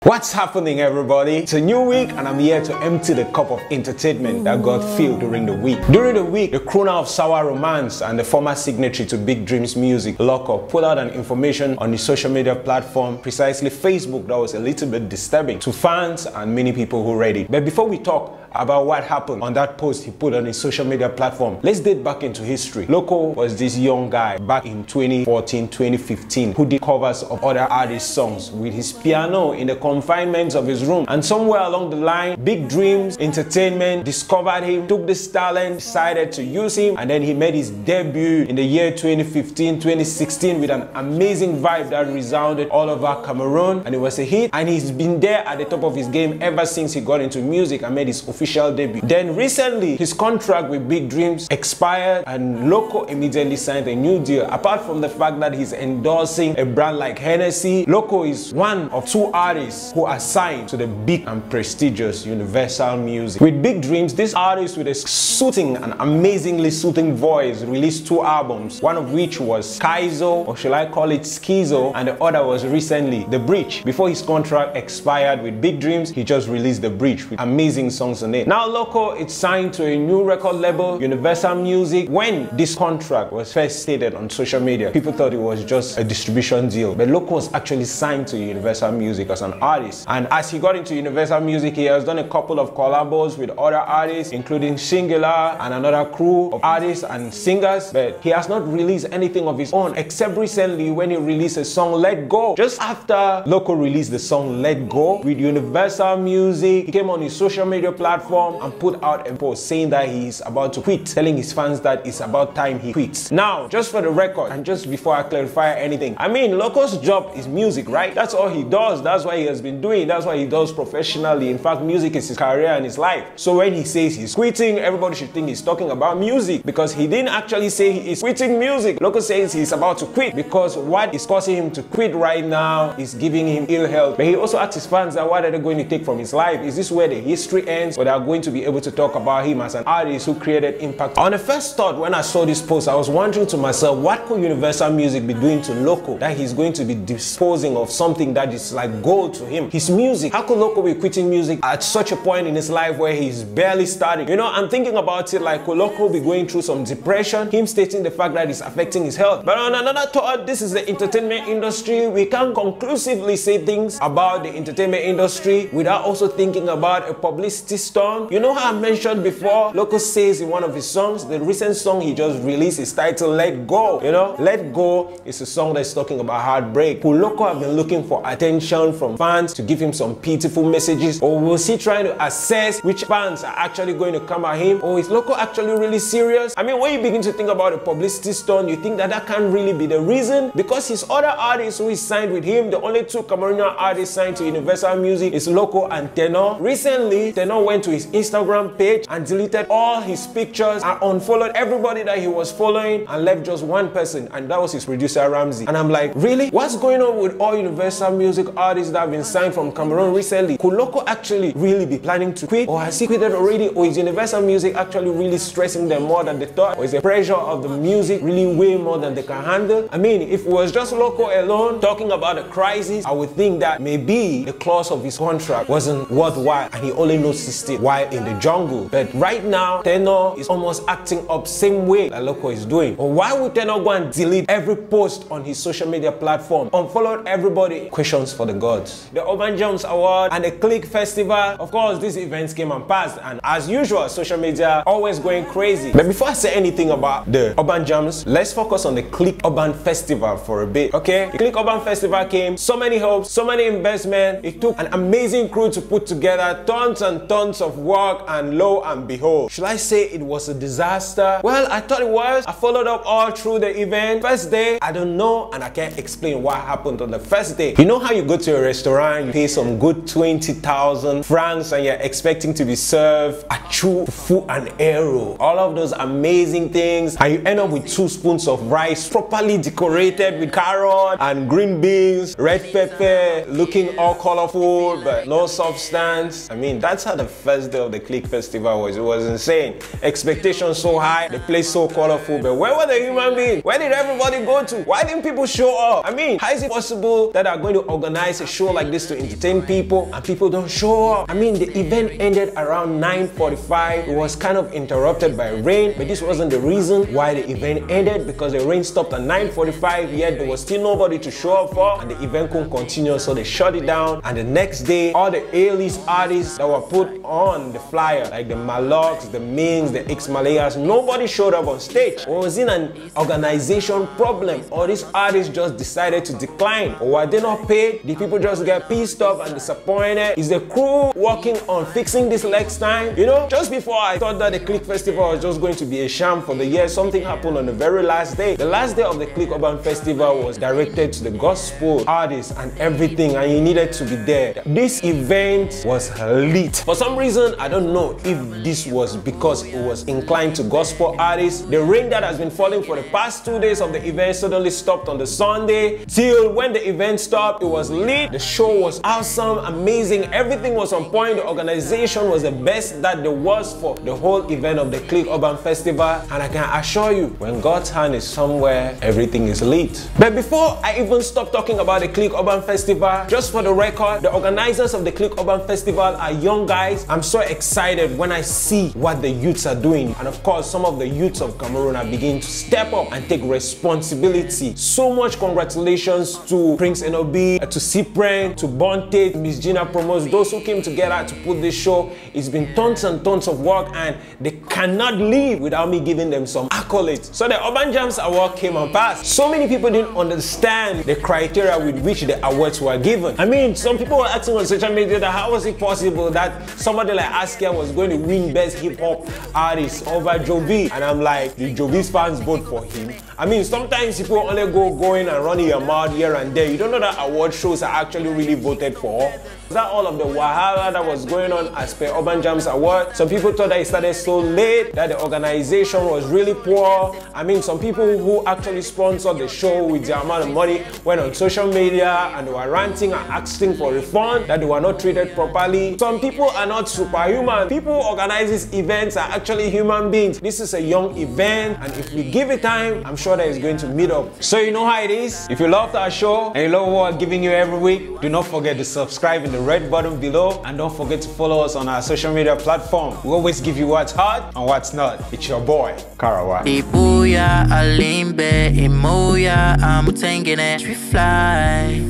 What's happening, everybody? It's a new week and I'm here to empty the cup of entertainment that got filled during the week. During the week, the crooner of sour romance and the former signatory to Big Dreams music, Locko, put out an information on the social media platform, precisely Facebook, that was a little bit disturbing to fans and many people who read it. But before we talk about what happened on that post he put on his social media platform, let's date back into history. Locko was this young guy back in 2014, 2015 who did covers of other artists' songs with his piano in the confinements of his room. And somewhere along the line, Big Dreams Entertainment discovered him, took this talent, decided to use him, and then he made his debut in the year 2015, 2016 with an amazing vibe that resounded all over Cameroon, and it was a hit, and he's been there at the top of his game ever since he got into music and made his official debut. Then recently, his contract with Big Dreams expired and Locko immediately signed a new deal. Apart from the fact that he's endorsing a brand like Hennessy, Locko is one of two artists who are signed to the big and prestigious Universal Music. With Big Dreams, this artist with a soothing and amazingly soothing voice released two albums, one of which was Kaizo, or shall I call it Schizo, and the other was recently The Breach. Before his contract expired with Big Dreams, he just released The Breach with amazing songs on it. Now Locko is signed to a new record label, Universal Music. When this contract was first stated on social media, people thought it was just a distribution deal, but Locko was actually signed to Universal Music as an artist. And as he got into Universal Music, he has done a couple of collabos with other artists, including Singular and another crew of artists and singers, but he has not released anything of his own, except recently when he released a song, Let Go. Just after Locko released the song Let Go with Universal Music, he came on his social media platform and put out a post saying that he is about to quit, telling his fans that it's about time he quits. Now, just for the record, and just before I clarify anything, I mean, Locko's job is music, right? That's all he does. That's what he has been doing. That's what he does professionally. In fact, music is his career and his life. So when he says he's quitting, everybody should think he's talking about music, because he didn't actually say he is quitting music. Locko says he's about to quit because what is causing him to quit right now is giving him ill health. But he also asked his fans that what are they going to take from his life? Is this where the history ends, or they are going to be able to talk about him as an artist who created impact? On the first thought, when I saw this post, I was wondering to myself, what could Universal Music be doing to Locko that he's going to be disposing of something that is like gold to him? His music. How could Locko be quitting music at such a point in his life where he's barely starting? You know, I'm thinking about it like, could Locko be going through some depression? Him stating the fact that it's affecting his health. But on another thought, this is the entertainment industry. We can't conclusively say things about the entertainment industry without also thinking about a publicity stunt. You know how I mentioned before, Locko says in one of his songs, the recent song he just released is titled Let Go. You know, Let Go is a song that's talking about heartbreak. Could Locko have been looking for attention from fans to give him some pitiful messages, or was he trying to assess which fans are actually going to come at him, or is Locko actually really serious? I mean, when you begin to think about a publicity stunt, you think that that can't really be the reason, because his other artists who is signed with him, the only two Cameroonian artists signed to Universal Music is Locko and Tenor. Recently, Tenor went to his Instagram page and deleted all his pictures and unfollowed everybody that he was following and left just one person, and that was his producer Ramsey. And I'm like, really? What's going on with all Universal Music artists that have been signed from Cameroon recently? Could Locko actually really be planning to quit, or has he quitted already, or is Universal Music actually really stressing them more than they thought, or is the pressure of the music really way more than they can handle? I mean, if it was just Locko alone talking about a crisis, I would think that maybe the clause of his contract wasn't worthwhile and he only noticed it while in the jungle. But right now, Tenor is almost acting up same way that Locko is doing. Or why would Tenor go and delete every post on his social media platform, unfollowed everybody? Questions for the gods. The Jamz Award and the Cliq Festival, of course, these events came and passed, and as usual, social media always going crazy. But before I say anything about the Jamz, let's focus on the Cliq Urban Festival for a bit, okay? The Cliq Urban Festival came, so many hopes, so many investment. It took an amazing crew to put together, tons and tons of work, and lo and behold, should I say it was a disaster? Well, I thought it was. I followed up all through the event. First day, I don't know, and I can't explain what happened on the first day. You know how you go to a restaurant, you pay some good 20,000 francs, and you're expecting to be served achu, fufu, and arrow, all of those amazing things, and you end up with 2 spoons of rice properly decorated with carrot and green beans, red pepper, looking all colorful but no substance. I mean, that's how the first first day of the Cliq festival was. It was insane. Expectations so high, the place so colorful, but where were the human beings? Where did everybody go to? Why didn't people show up? I mean, how is it possible that are going to organize a show like this to entertain people and people don't show up? I mean, the event ended around 9:45. It was kind of interrupted by rain, but this wasn't the reason why the event ended, because the rain stopped at 9:45, yet there was still nobody to show up for, and the event couldn't continue, so they shut it down. And the next day, all the A-list artists that were put on the flyer, like the Maloks, the Mings, the X-Malayas, nobody showed up on stage. Or was it an organization problem? Or these artists just decided to decline? Or were they not paid? Did people just get pissed off and disappointed? Is the crew working on fixing this next time? You know, just before I thought that the Cliq festival was just going to be a sham for the year, something happened on the very last day. The last day of the Cliq Urban Festival was directed to the gospel artists and everything, and you needed to be there. This event was lit. For some reason, I don't know if this was because it was inclined to gospel artists. The rain that has been falling for the past 2 days of the event suddenly stopped on the Sunday. Till when the event stopped, it was lit. The show was awesome, amazing. Everything was on point. The organization was the best that there was for the whole event of the Cliq Urban Festival. And I can assure you, when God's hand is somewhere, everything is lit. But before I even stop talking about the Cliq Urban Festival, just for the record, the organizers of the Cliq Urban Festival are young guys. I'm so excited when I see what the youths are doing. And of course, some of the youths of Cameroon are beginning to step up and take responsibility. So much congratulations to Prince Enobi, to Cyprian, to Bonte, Miss Gina Promos, those who came together to put this show. It's been tons and tons of work, and they cannot leave without me giving them some accolades. So the Urban Jamz Award came and passed. So many people didn't understand the criteria with which the awards were given. I mean, some people were asking on social media that how was it possible that somebody like Askia was going to win Best Hip Hop Artist over Jovi? And I'm like, did Jovi's fans vote for him? I mean, sometimes people only going and running your mouth here and there. You don't know that award shows are actually really voted for. Is that all of the wahala that was going on as per Urban Jamz Award? Some people thought that it started so late, that the organization was really poor. I mean, some people who actually sponsored the show with the amount of money went on social media and they were ranting and asking for refund, that they were not treated properly. Some people are not superhuman. People who organize these events are actually human beings. This is a young event, and if we give it time, I'm sure that it's going to meet up. So you know how it is. If you loved our show and you love what we're giving you every week, do not forget to subscribe in the red button below, and don't forget to follow us on our social media platform. We always give you what's hot and what's not. It's your boy, Karawa. Ibuya, Alimbe, Imoya, I'm taking it. We fly.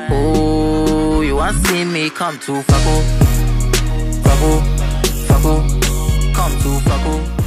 Oh, you want to see me come to Fako? Fako, Fako, come to Fako.